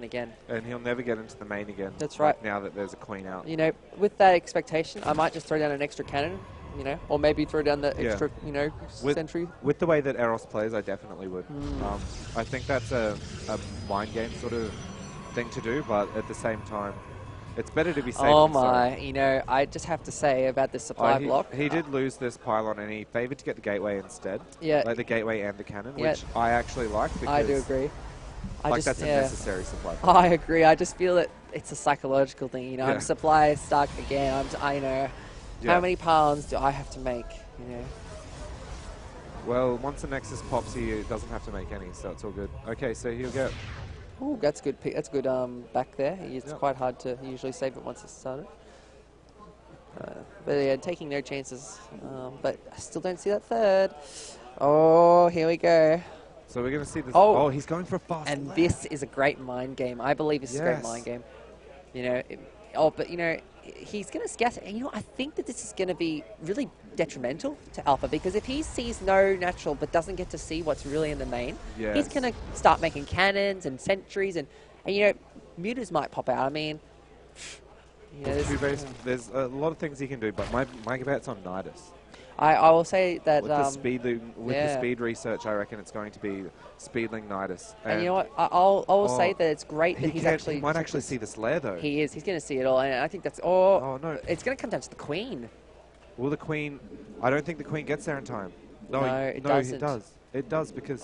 again. And he'll never get into the main again. That's right. Like now that there's a queen out. You know, with that expectation, I might just throw down an extra cannon, you know, or maybe throw down the extra, you know, sentry. With the way that Eros plays, I definitely would. I think that's a mind game sort of thing to do, but at the same time, it's better to be safe Oh than sorry. my, you know, I just have to say about the supply block. He did lose this pylon and he favoured to get the gateway instead. Yeah. Like the gateway and the cannon, which I actually like because I do agree. that's a necessary supply block. I agree. I just feel that it's a psychological thing, you know. I'm supply stuck again. I know. How many pylons do I have to make, you know? Well, once the Nexus pops, he doesn't have to make any, so it's all good. Okay, so he'll get... Oh, that's good. That's good. Back there. It's quite hard to usually save it once it's started. But yeah, taking no chances. But I still don't see that third. Oh, here we go. So we're going to see this. Oh, he's going for a fast And lap. this is a great mind game. I believe this is a great mind game. You know. But you know, he's going to scatter. And you know, I think that this is going to be really detrimental to Alpha because if he sees no natural but doesn't get to see what's really in the main, he's going to start making cannons and sentries and you know, mutas might pop out. I mean, you know, there's a lot of things he can do, but my bet's on Nidus. I will say that with the speed research, I reckon it's going to be Speedling Nidus. And you know what? I will say that it's great that he might actually see this lair though. He is. He's going to see it all, and I think that's. Oh no! It's going to come down to the queen. Will the queen? I don't think the queen gets there in time. No, it doesn't. It does. It does because.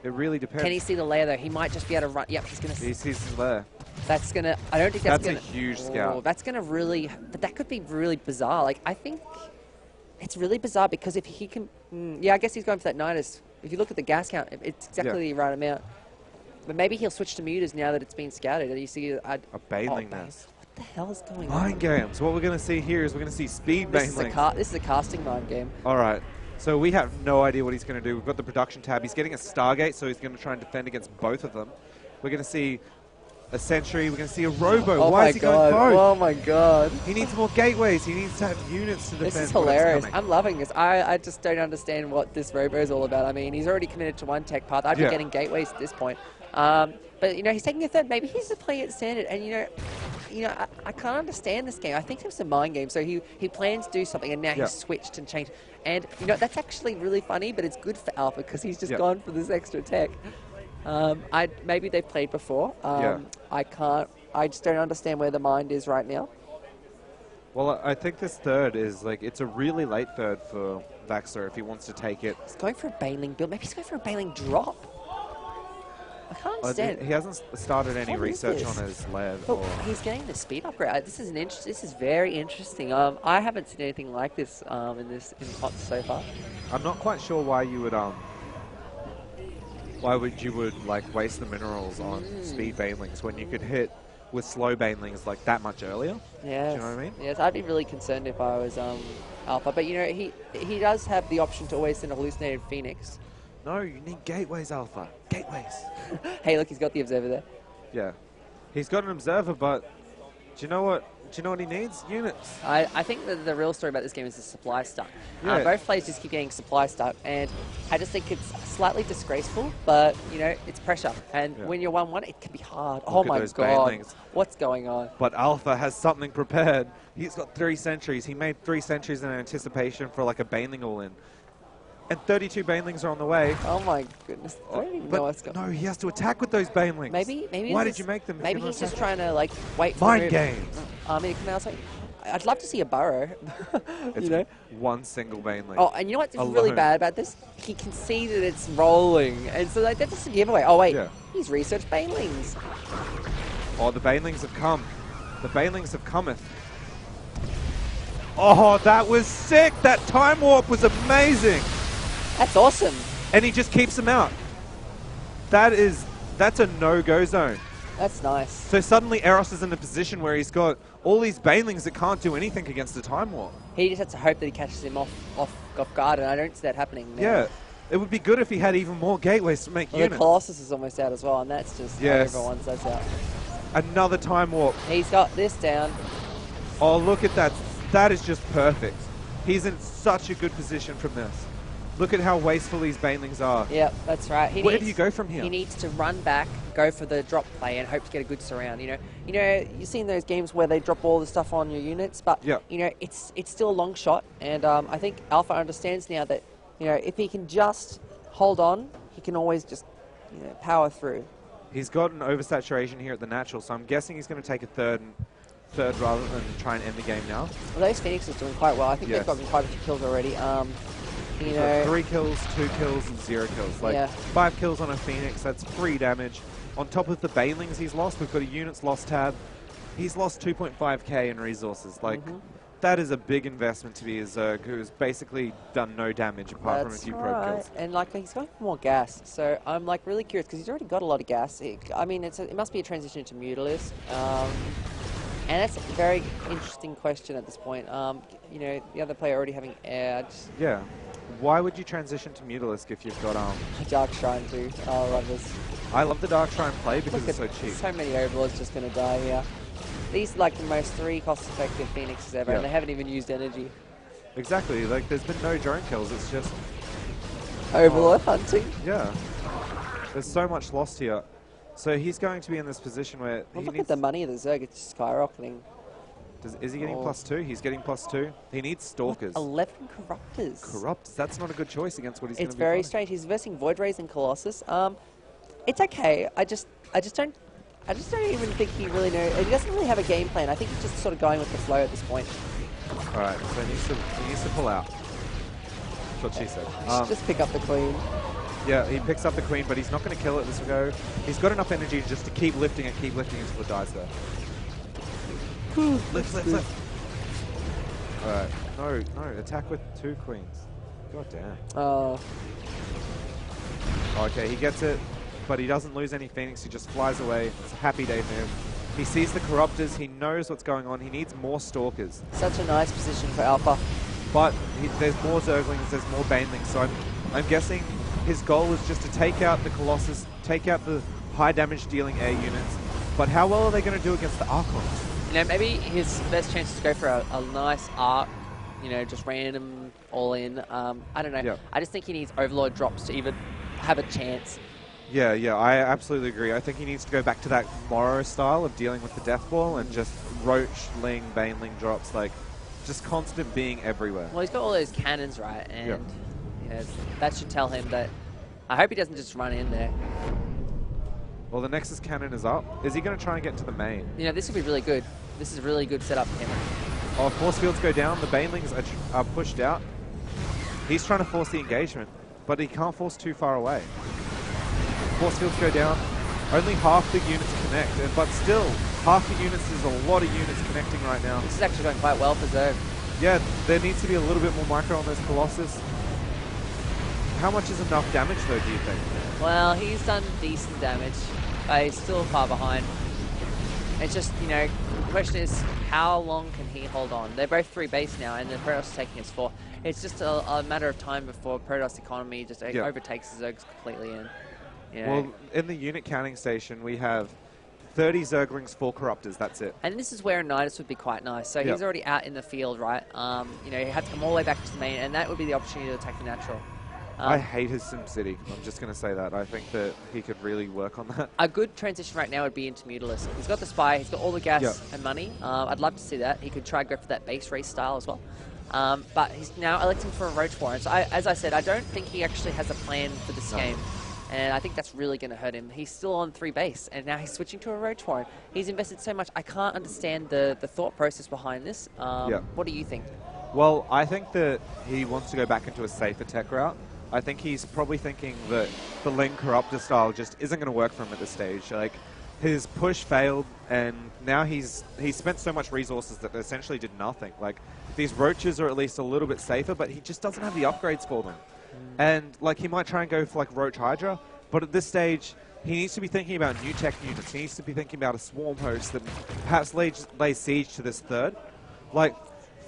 It really depends. Can he see the lair though? He might just be able to run. Yep, he's going to. He sees the lair. That's going to. I don't think that's going to. That's a huge scout. That's going to really. But that could be really bizarre. Like I think. It's really bizarre because if he can... I guess he's going for that Nidus. If you look at the gas count, it's exactly the right amount. But maybe he'll switch to mutas now that it's been scouted. And you see a baneling nest. What the hell is going on? Mind games. What we're going to see here is we're going to see speed banelings. This is a casting mind game. All right. So we have no idea what he's going to do. We've got the production tab. He's getting a Stargate, so he's going to try and defend against both of them. We're going to see a Sentry. We're going to see a Robo. Why is he going both? Oh my god. He needs more gateways. He needs to have units to defend. This is hilarious. I'm loving this. I just don't understand what this Robo is all about. I mean, he's already committed to one tech path. I'd be getting gateways at this point. But, you know, he's taking a third. Maybe he's just playing it standard. And, you know, I can't understand this game. I think it's a mind game. So he plans to do something, and now he's switched and changed. And, you know, that's actually really funny, but it's good for Alpha because he's just gone for this extra tech. Maybe they've played before. I just don't understand where the mind is right now. Well, I think this third is like, it's a really late third for Vaxer if he wants to take it. He's going for a Baneling build. Maybe he's going for a Baneling drop. I can't understand. He hasn't started any research on his lair. He's getting the speed upgrade. This is very interesting. I haven't seen anything like this in pots so far. I'm not quite sure why you would like waste the minerals on speed banelings when you could hit with slow banelings like that much earlier. Yes. Do you know what I mean? Yes, I'd be really concerned if I was Alpha. But you know, he does have the option to always send a hallucinated Phoenix. No, you need gateways, Alpha. Gateways. Hey, look, he's got the observer there. Yeah, he's got an observer, but do you know what? Do you know what he needs? Units. I think that the real story about this game is the supply stuck. Yeah. Both players just keep getting supply stuck, and I just think it's slightly disgraceful, but, you know, it's pressure. And when you're 1-1, it can be hard. Oh my god, banelings. What's going on? But Alpha has something prepared. He's got 3 sentries. He made 3 sentries in anticipation for like a baneling all-in. And 32 banelings are on the way. Oh my goodness. I don't even know what's going on. No, he has to attack with those banelings. Maybe Why did you make them? Maybe he's just trying to, like, wait for mind games. I mean, I'd love to see a burrow. It's know? one single baneling. Oh, and you know what's really bad about this? He can see that it's rolling. And so like, that's just a giveaway. Oh, wait. He's researched banelings. Oh, the banelings have come. The banelings have cometh. Oh, that was sick. That time warp was amazing. That's awesome. And he just keeps them out. That's a no-go zone. That's nice. So suddenly Eros is in a position where he's got all these banelings that can't do anything against the time warp. He just has to hope that he catches him off guard, and I don't see that happening now. Yeah. It would be good if he had even more gateways to make units. The Colossus is almost out as well, and that's just everyone's that's out. Another time warp. He's got this down. Oh, look at that. That is just perfect. He's in such a good position from this. Look at how wasteful these banelings are. Yeah, that's right. Where do you go from here? He needs to run back, go for the drop play, and hope to get a good surround. You know, you've seen those games where they drop all the stuff on your units, but you know, it's still a long shot. And I think Alpha understands now that if he can just hold on, he can always just power through. He's got an oversaturation here at the natural, so I'm guessing he's going to take a third rather than try and end the game now. Well, those Phoenix is doing quite well. I think they've gotten quite a few kills already. You know, 3 kills, 2 kills, and 0 kills. Like 5 kills on a Phoenix, that's 3 damage. On top of the banelings he's lost, we've got a units lost tab. He's lost 2.5k in resources. Like, that is a big investment to be a Zerg who's basically done no damage apart from a few probe kills. And like he's got more gas, so I'm like really curious because he's already got a lot of gas. I mean, it must be a transition to Mutalisk. And that's a very interesting question at this point. You know, the other player already having air. Yeah. Why would you transition to Mutalisk if you've got Dark Shrine too? Oh, I love this. I love the Dark Shrine play because it's so cheap. So many Overlords just going to die here. These are like the most 3 cost-effective Phoenixes ever, and they haven't even used energy. Exactly. Like, there's been no drone kills. It's just Overlord hunting. Yeah. There's so much lost here. So he's going to be in this position where look at the money of the Zerg. It's skyrocketing. Is he getting +2? He's getting +2. He needs Stalkers. 11 Corruptors. Corruptors. That's not a good choice against what he's going to be. It's very strange. He's versing Void Rays and Colossus. It's okay. I just don't even think he really knows. He doesn't really have a game plan. I think he's just sort of going with the flow at this point. All right. So he needs to pull out. That's what she said. Just pick up the Queen. Yeah, he picks up the Queen, but he's not going to kill it this go. He's got enough energy just to keep lifting it until it dies there. Lift. Alright, no, attack with 2 queens. God damn. Oh. Okay, he gets it, but he doesn't lose any Phoenix, he just flies away. It's a happy day for him. He sees the Corruptors, he knows what's going on, he needs more Stalkers. Such a nice position for Alpha. But there's more Zerglings, there's more Banelings, so I'm guessing his goal is just to take out the Colossus, take out the high damage dealing air units. But how well are they going to do against the Archons? You know, maybe his best chance is to go for a nice arc, just random all in. I don't know. Yeah. I just think he needs Overlord drops to even have a chance. Yeah, I absolutely agree. I think he needs to go back to that Morrow style of dealing with the Death Ball and just Roach, Ling, Baneling drops, like just constant being everywhere. Well, he's got all those cannons, right? And that should tell him that. I hope he doesn't just run in there. Well, the Nexus cannon is up. Is he going to try and get to the main? This would be really good. This is a really good setup for him. Oh, force fields go down. The Banelings are pushed out. He's trying to force the engagement, but he can't force too far away. Force fields go down. Only half the units connect, but still, half the units is a lot of units connecting right now. This is actually going quite well for Zerg. Yeah, there needs to be a little bit more micro on those Colossus. How much is enough damage, though, do you think? Well, he's done decent damage, but he's still far behind. It's just, the question is, how long can he hold on? They're both 3 base now, and the Protoss is taking his 4. It's just a matter of time before Protoss economy just overtakes the Zergs completely. Well, in the unit counting station, we have 30 Zerglings, 4 Corruptors, that's it. And this is where a Nidus would be quite nice. So he's already out in the field, right? He had to come all the way back to the main, and that would be the opportunity to attack the natural. I hate his SimCity. I'm just going to say that. I think that he could really work on that. A good transition right now would be into Mutalisk. He's got the Spy, he's got all the gas and money. I'd love to see that. He could try and go for that base race style as well. But he's now electing for a Roach Warren. So as I said, I don't think he actually has a plan for this game. And I think that's really going to hurt him. He's still on 3 base, and now he's switching to a Roach Warren. He's invested so much. I can't understand the thought process behind this. What do you think? Well, I think that he wants to go back into a safer tech route. I think he's probably thinking that the Ling Corruptor style just isn't going to work for him at this stage. Like, his push failed, and now he's spent so much resources that essentially did nothing. Like, these Roaches are at least a little bit safer, but he just doesn't have the upgrades for them. And, like, he might try and go for, like, Roach Hydra, but at this stage, he needs to be thinking about new tech units. He needs to be thinking about a swarm host that perhaps lays siege to this third. Like,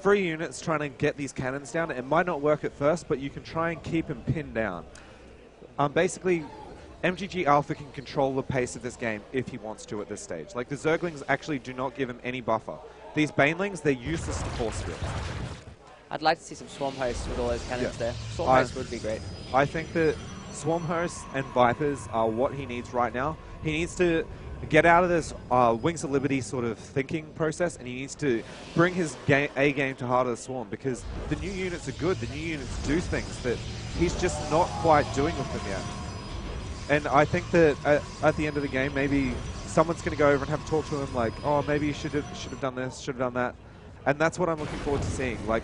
3 units trying to get these cannons down. It might not work at first, but you can try and keep him pinned down. Basically, MGG Alpha can control the pace of this game if he wants to at this stage. Like, the Zerglings actually do not give him any buffer. These Banelings, they're useless to force field. I'd like to see some Swarm Hosts with all those cannons there. Swarm Hosts would be great. I think that Swarm Hosts and Vipers are what he needs right now. He needs to get out of this Wings of Liberty sort of thinking process, and he needs to bring his A game to Heart of the Swarm, because the new units are good. The new units do things that he's just not quite doing with them yet. And I think that at the end of the game, maybe someone's going to go over and have a talk to him like, oh, maybe you should have done this, should have done that. And that's what I'm looking forward to seeing, like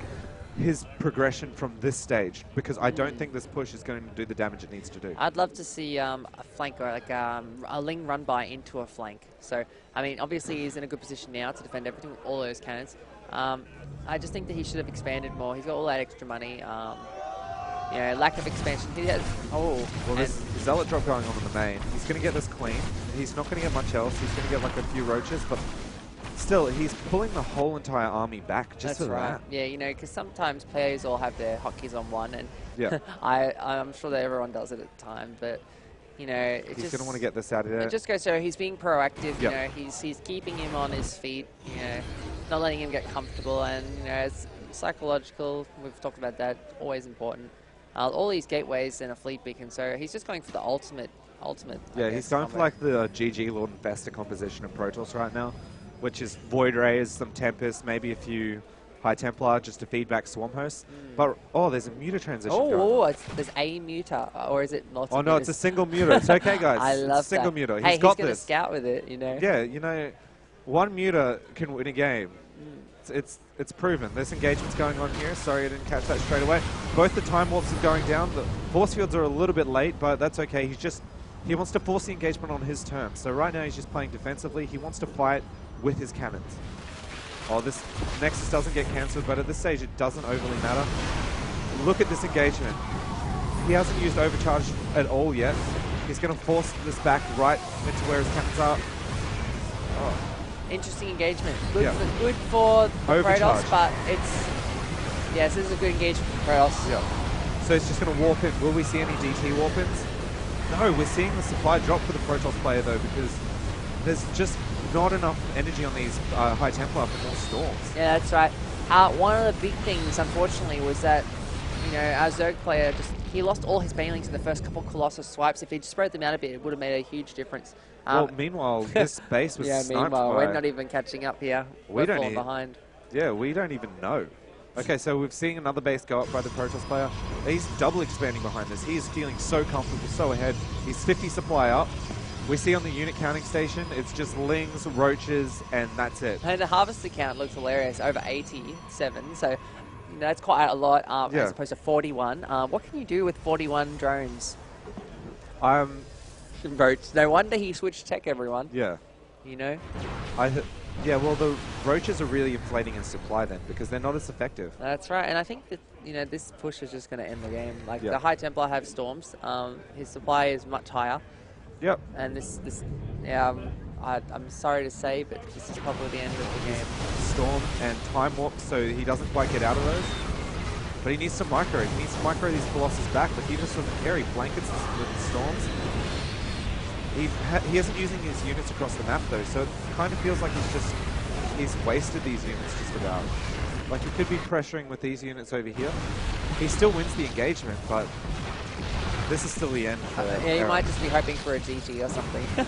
his progression from this stage, because I don't think this push is going to do the damage it needs to do. I'd love to see a flank, or like a Ling run by into a flank. So, I mean, obviously he's in a good position now to defend everything with all those cannons. I just think that he should have expanded more. He's got all that extra money. You know, lack of expansion. He has. Oh, well, there's Zealot drop going on in the main. He's going to get this clean. He's not going to get much else. He's going to get like a few roaches, but still, he's pulling the whole entire army back just for that. Yeah, you know, because sometimes players all have their hotkeys on one, and yeah. I'm sure that everyone does it at the time, but you know, he's going to want to get this out of there. It just goes so he's being proactive. You know, he's keeping him on his feet. You know, not letting him get comfortable, and you know, it's psychological. We've talked about that. Always important. All these gateways and a fleet beacon, so he's just going for the ultimate. Yeah, he's going for like the GG Lord Infestor composition of Protoss right now, which is Void Rays, some Tempest, maybe a few High Templar just to feed back Swarm Hosts. But, oh, there's a muta transition going. There's a muta, or is it lots of no, it's a single muta. It's okay, guys. I love it's a single muta. Hey, he's got going to scout with it, you know. Yeah, you know, one muta can win a game. It's proven. There's engagements going on here. Sorry I didn't catch that straight away. Both the time warps are going down. The force fields are a little bit late, but that's okay. He wants to force the engagement on his terms. So right now he's just playing defensively. He wants to fight with his cannons. Oh, this Nexus doesn't get cancelled, but at this stage it doesn't overly matter. Look at this engagement. He hasn't used overcharge at all yet. He's going to force this back right into where his cannons are. Oh. Interesting engagement. Good for Protoss, but this is a good engagement for Protoss. Yeah. So it's just going to warp in. Will we see any DT warp-ins? No, we're seeing the supply drop for the Protoss player though, because there's just not enough energy on these High Templar for more storms. Yeah, that's right. One of the big things, unfortunately, was that our Zerg player he lost all his banelings in the first couple Colossus swipes. If he'd spread them out a bit, it would have made a huge difference. Well, meanwhile, this base was sniped meanwhile, we're not even catching up here. We're falling behind. Yeah, we don't even know. Okay, so we've seen another base go up by the Protoss player. He's double expanding behind this. He's feeling so comfortable, so ahead. He's 50 supply up. We see on the unit counting station, it's just Lings, Roaches, and that's it. And the harvester count looks hilarious, over 87. So that's quite a lot as opposed to 41. What can you do with 41 drones? Roach. No wonder he switched tech, everyone. Yeah. You know? Yeah, well, the Roaches are really inflating in supply then, because they're not as effective. That's right, and I think that, this push is just going to end the game. Like, the High Templar have Storms. His supply is much higher. Yep. And I'm sorry to say, but this is probably the end of the game. Storm and Time Warp, so he doesn't quite get out of those. But he needs to micro. He needs to micro these Colossus back, but he just doesn't care. He blankets with the Storms. He isn't using his units across the map though, so it kind of feels like he's wasted these units just about. Like he could be pressuring with these units over here. He still wins the engagement, but this is still the end. You might just be hoping for a GG or something.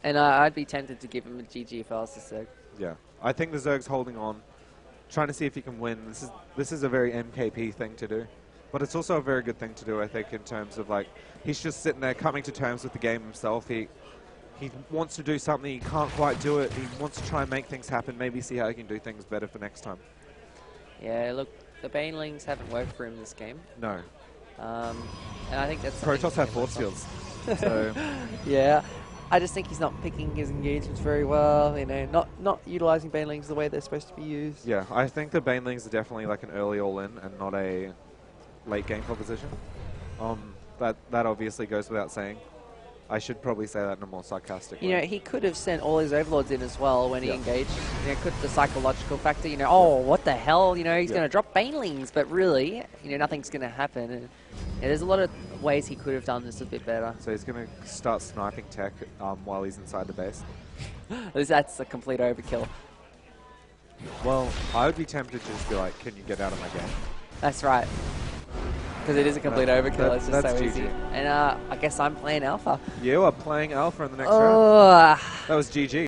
And I'd be tempted to give him a GG if I was the Zerg. Yeah, I think the Zerg's holding on, trying to see if he can win. This is a very MKP thing to do. But it's also a very good thing to do, I think, in terms of, like, he's just sitting there coming to terms with the game himself. He wants to do something, he can't quite do it. He wants to try and make things happen, maybe see how he can do things better for next time. Yeah, look, the Banelings haven't worked for him this game. No. And I think that's... Protoss have force fields. So. Yeah. I just think he's not picking his engagements very well, not utilizing Banelings the way they're supposed to be used. Yeah, I think the Banelings are definitely like an early all-in and not a late game proposition. That obviously goes without saying. I should probably say that in a more sarcastic way. He could have sent all his overlords in as well when he engaged. Could the psychological factor, oh, what the hell, he's going to drop Banelings, but really, nothing's going to happen. And there's a lot of ways he could have done this a bit better. So he's going to start sniping tech while he's inside the base. That's a complete overkill. Well, I would be tempted to just be like, can you get out of my game? That's right. Because it is a complete overkill. It's just that's so GG. easy. And I guess I'm playing Alpha. You are playing Alpha in the next round. Oh. That was GG.